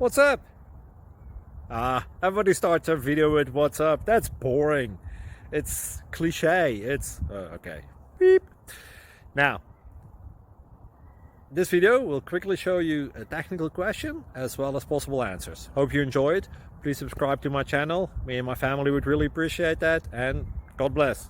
What's up? Everybody starts a video with what's up. That's boring. It's cliche. It's okay. Beep. Now, this video will quickly show you a technical question as well as possible answers. Hope you enjoyed. Please subscribe to my channel. Me and my family would really appreciate that, and God bless.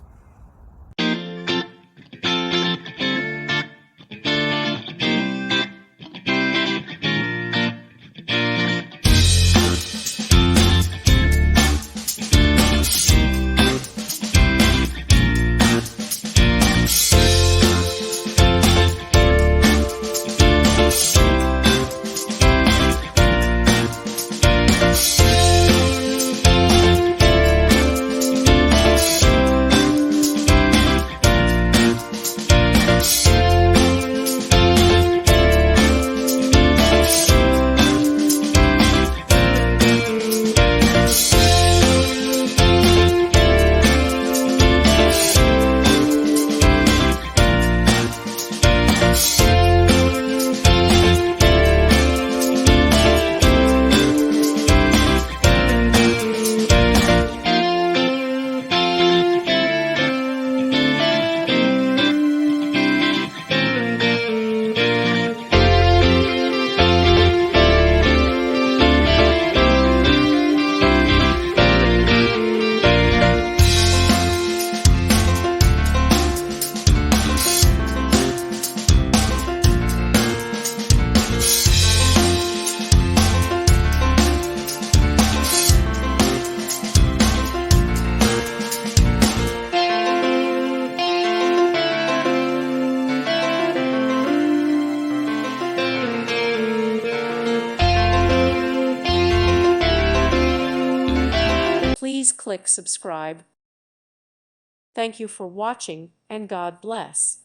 Please click subscribe. Thank you for watching, and God bless.